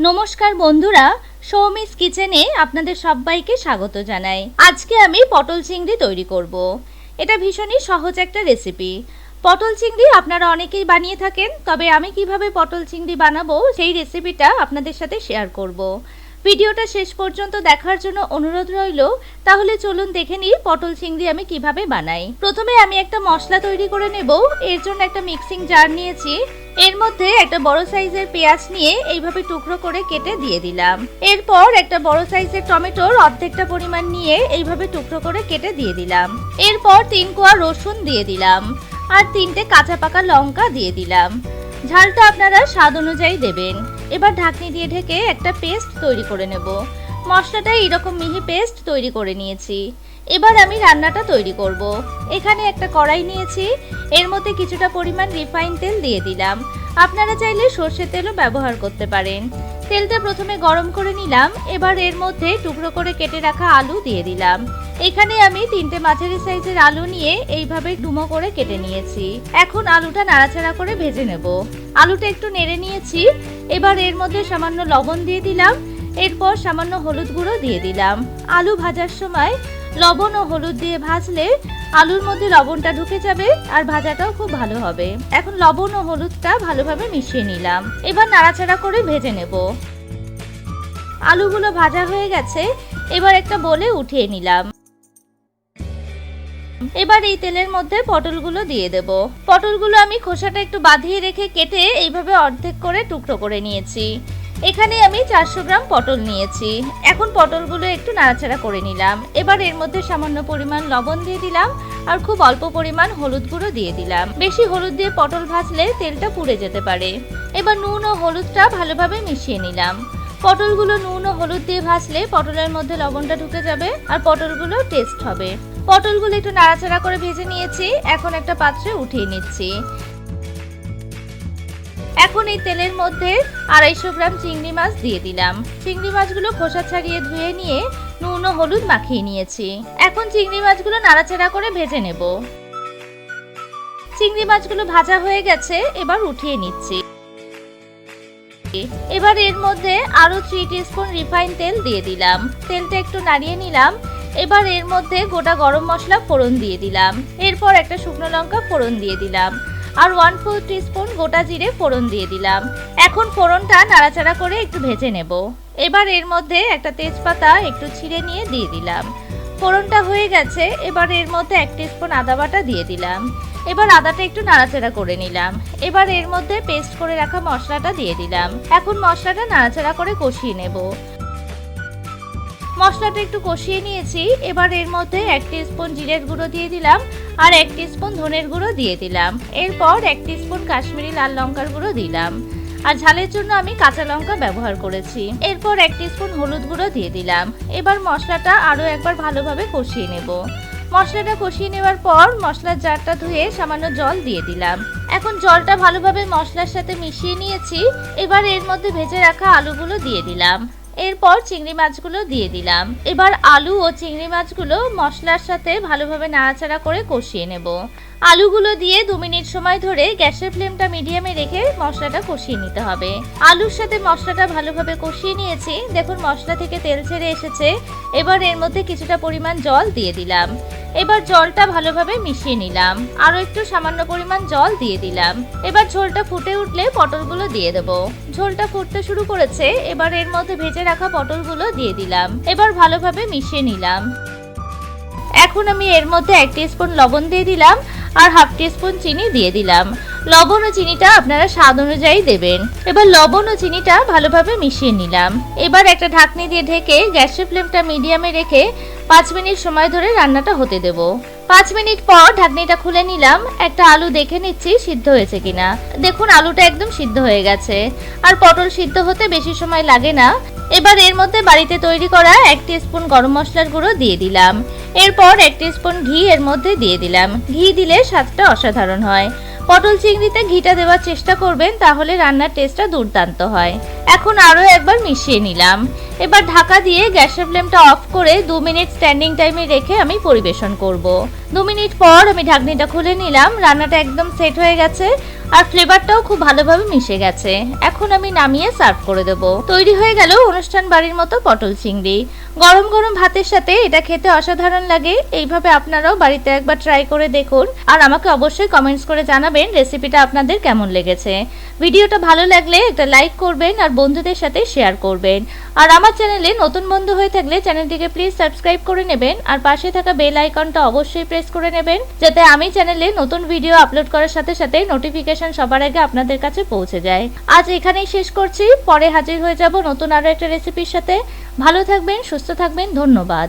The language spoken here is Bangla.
নমস্কার বন্ধুরা, সৌমিস কিচেনে আপনাদের সবাইকে স্বাগত জানাই। আজকে আমি পটল চিংড়ি তৈরি করব। এটা ভীষণই সহজ একটা রেসিপি। পটল চিংড়ি আপনারা অনেকেই বানিয়ে থাকেন, তবে আমি কিভাবে পটল চিংড়ি বানাবো সেই রেসিপিটা আপনাদের সাথে শেয়ার করব। ভিডিওটা শেষ পর্যন্ত দেখার জন্য অনুরোধ রইল। তাহলে চলুন দেখে নিই পটল চিংড়ি আমি কিভাবে বানাই। প্রথমে আমি একটা মশলা তৈরি করে নেব। এর জন্য একটা মিক্সিং জার নিয়েছি। এর মধ্যে একটা বড় সাইজের পেঁয়াজ নিয়ে এইভাবে টুকরো করে কেটে দিয়ে দিলাম। এরপর একটা বড় সাইজের টমেটোর অর্ধেকটা পরিমাণ নিয়ে এইভাবে টুকরো করে কেটে দিয়ে দিলাম। এরপর 3 কোয়া রসুন দিয়ে দিলাম আর 3টে কাঁচা পাকা লঙ্কা দিয়ে দিলাম। ঝালটা আপনারা স্বাদ অনুযায়ী দেবেন। এবার ঢাকনি দিয়ে ঢেকে একটা পেস্ট তৈরি করে নেব। মশলাটা এরকম মিহি পেস্ট তৈরি করে নিয়েছি। এবার আমি রান্নাটা তৈরি করব। এখানে একটা কড়াই নিয়েছি। এর মধ্যে কিছুটা পরিমাণ রিফাইন তেল দিয়ে দিলাম। আপনারা চাইলে সর্ষের তেলও ব্যবহার করতে পারেন। তেলটা প্রথমে গরম করে নিলাম। এবার এর মধ্যে টুকরো করে কেটে রাখা আলু দিয়ে দিলাম। এখানে আমি 3টে মাঝারি সাইজের আলু নিয়ে এইভাবে ডুমো করে কেটে নিয়েছি। এখন আলুটা নাড়াচাড়া করে ভেজে নেব। আলুটা একটু নেড়ে নিয়েছি। এবার এর মধ্যে সামান্য লবণ দিয়ে দিলাম। এরপর সামান্য হলুদ গুঁড়ো দিয়ে দিলাম। আলু ভাজার সময় লবণ ও হলুদ দিয়ে ভাজলে আলুর মধ্যে লবণটা ঢুকে যাবে আর ভাজাটাও খুব ভালো হবে। এখন লবণ ও হলুদটা ভালোভাবে মিশিয়ে নিলাম। এবার নাড়াচাড়া করে ভেজে নেব। আলুগুলো ভাজা হয়ে গেছে। এবার একটা বলে উঠিয়ে নিলাম। এবার এই তেলের মধ্যে পটলগুলো দিয়ে দেব। পটলগুলো আমি খোসাটা একটু বাঁধিয়ে রেখে কেটে এইভাবে অর্ধেক করে টুকরো করে নিয়েছি। এখানে আমি 400 গ্রাম পটল নিয়েছি। এখন পটলগুলো একটু নাড়াচাড়া করে নিলাম। এবার এর মধ্যে সামান্য পরিমাণ লবণ দিয়ে দিলাম আর খুব অল্প পরিমাণ হলুদ গুঁড়ো দিয়ে দিলাম। বেশি হলুদ দিয়ে পটল ভাজলে তেলটা পুড়ে যেতে পারে। এবার নুন ও হলুদটা ভালোভাবে মিশিয়ে নিলাম। পটলগুলো নুন ও হলুদ দিয়ে ভাজলে পটলের মধ্যে লবণটা ঢুকে যাবে আর পটলগুলো টেস্ট হবে। পটলগুলো একটু নাড়াচাড়া করে ভেজে নিয়েছি। এখন একটা পাত্রে উঠিয়ে নিচ্ছি। এখন এই তেলের মধ্যে 250 গ্রাম চিংড়ি মাছ দিয়ে দিলাম। চিংড়ি মাছগুলো খোসা ছাড়িয়ে ধুয়ে নিয়ে নুন ও হলুদ মাখিয়ে নিয়েছি। এখন চিংড়ি মাছগুলো নাড়াচাড়া করে ভেজে নেব। চিংড়ি মাছগুলো ভাজা হয়ে গেছে। এবার উঠিয়ে নিচ্ছি। এবার এর মধ্যে আরো 3 টিস্পুন রিফাইন তেল দিয়ে দিলাম। তেলটা একটু নাড়িয়ে নিলাম। এবার এর মধ্যে গোটা গরম মশলা ফোড়ন দিয়ে দিলাম। এরপর একটা শুকনো লঙ্কা ফোড়ন দিয়ে দিলাম আর 1/4 টিস্পুন গোটা জিরে ফোড়ন দিয়ে দিলাম। এখন ফোড়নটা নাড়াচাড়া করে একটু ভেজে নেব। এবার এর মধ্যে একটা তেজপাতা একটু ছিঁড়ে নিয়ে দিয়ে দিলাম। ফোড়নটা হয়ে গেছে। এবার এর মধ্যে 1 টিস্পুন আদা বাটা দিয়ে দিলাম। এবার আদাটা একটু নাড়াচাড়া করে নিলাম। এবার এর মধ্যে পেস্ট করে রাখা মশলাটা দিয়ে দিলাম। এখন মশলাটা নাড়াচাড়া করে কষিয়ে নেব। মশলাটা একটু কষিয়ে নিয়েছি। এবার এর মধ্যে 1 টিস্পুন জিরের গুঁড়ো দিয়ে দিলাম আর 1 টিস্পুন ধনের গুঁড়ো দিয়ে দিলাম। এরপর 1 টিস্পুন কাশ্মীরি লাল লঙ্কার গুঁড়ো দিলাম আর ঝালের জন্য আমি কাঁচা লঙ্কা ব্যবহার করেছি। এরপর 1 টিস্পুন হলুদ গুঁড়ো দিয়ে দিলাম। এবার মশলাটা আরো একবার ভালোভাবে কষিয়ে নেব। মশলাটা কষিয়ে নেওয়ার পর মশলার জারটা ধুয়ে সামান্য জল দিয়ে দিলাম। এখন জলটা ভালোভাবে মশলার সাথে মিশিয়ে নিয়েছি। এবার এর মধ্যে ভেজে রাখা আলুগুলো দিয়ে দিলাম। এরপর চিংড়ি মাছগুলো দিয়ে দিলাম। এবার আলু ও চিংড়ি মাছগুলো মশলার সাথে ভালোভাবে নাড়াচাড়া করে কষিয়ে নেব। আলুগুলো দিয়ে 2 মিনিট সময় ধরে গ্যাসের ফ্লেমটা মিডিয়ামে রেখে মশলাটা কষিয়ে নিতে হবে। আলুর সাথে মশলাটা ভালোভাবে কষিয়ে নিয়েছি। দেখুন মশলা থেকে তেল ছেড়ে এসেছে। এবার এর মধ্যে কিছুটা পরিমাণ জল দিয়ে দিলাম। এবার জলটা ভালোভাবে মিশিয়ে নিলাম। আরো একটু সামান্য পরিমাণ জল দিয়ে দিলাম। এবার ঝোলটা ফুটে উঠলে পটলগুলো দিয়ে দেব। ঝোলটা ফুটতে শুরু করেছে। এবার এর মধ্যে ভেজে রাখা পটলগুলো দিয়ে দিলাম। এবার ভালোভাবে মিশিয়ে নিলাম। এখন আমি এর মধ্যে 1 টিস্পুন লবণ দিয়ে দিলাম আর 1/2 টিস্পুন চিনি দিয়ে দিলাম। লবণ ও চিনিটা আপনারা স্বাদ অনুযায়ী দেবেন। এবার লবণ ও চিনিটা ভালোভাবে মিশিয়ে নিলাম। এবার একটা ঢাকনি দিয়ে ঢেকে গ্যাসের ফ্লেমটা মিডিয়ামে রেখে 5 মিনিট সময় ধরে রান্নাটা হতে দেব। 5 মিনিট পর ঢাকনিটা খুলে নিলাম। একটা আলু দেখে নিচ্ছি সিদ্ধ হয়েছে কিনা। দেখুন আলুটা একদম সিদ্ধ হয়ে গেছে আর পটল সিদ্ধ হতে বেশি সময় লাগে না। এবার এর মধ্যে বাড়িতে তৈরি করা 1 টিস্পুন গরম মশলার গুঁড়ো দিয়ে দিলাম। এরপর 1 টিস্পুন ঘি এর মধ্যে দিয়ে দিলাম। ঘি দিলে স্বাদটা অসাধারণ হয়। পটল চিংড়িতে ঘিটা দেওয়ার চেষ্টা করবেন, তাহলে রান্নার টেস্টটা দুর্দান্ত হয়। এখন আরো একবার মিশিয়ে নিলাম। এবার ঢাকা দিয়ে গ্যাসের ফ্লেমটা অফ করে 2 মিনিট স্ট্যান্ডিং টাইমে রেখে আমি পরিবেশন করব। 2 মিনিট পর আমি ঢাকনিটা খুলে নিলাম। রান্নাটা একদম সেট হয়ে গেছে। আর ফ্লেভারটাও খুব ভালোভাবে মিশে গেছে। এখন আমি নামিয়ে সার্ভ করে দেব। তৈরি হয়ে গেল অনুষ্ঠান বাড়ির মতো পটল চিংড়ি। গরম গরম ভাতের সাথে এটা খেতে অসাধারণ লাগে। এইভাবে আপনারাও বাড়িতে একবার ট্রাই করে দেখুন আর আমাকে অবশ্যই কমেন্টস করে জানাবেন রেসিপিটা আপনাদের কেমন লেগেছে। ভিডিওটা ভালো লাগলে একটা লাইক করবেন আর বন্ধুদের সাথে শেয়ার করবেন। আর আমার চ্যানেলে নতুন বন্ধু হয়ে থাকলে চ্যানেলটিকে প্লিজ সাবস্ক্রাইব করে নেবেন আর পাশে থাকা বেল আইকনটা অবশ্যই প্রেস করে নেবেন, যাতে আমি চ্যানেলে নতুন ভিডিও আপলোড করার সাথে সাথে নোটিফিকেশন সবার আগে আপনাদের কাছে পৌঁছে যায়। আজ এখানেই শেষ করছি, পরে হাজির হয়ে যাব নতুন আরো একটা রেসিপির সাথে। ভালো থাকবেন, সুস্থ থাকবেন, ধন্যবাদ।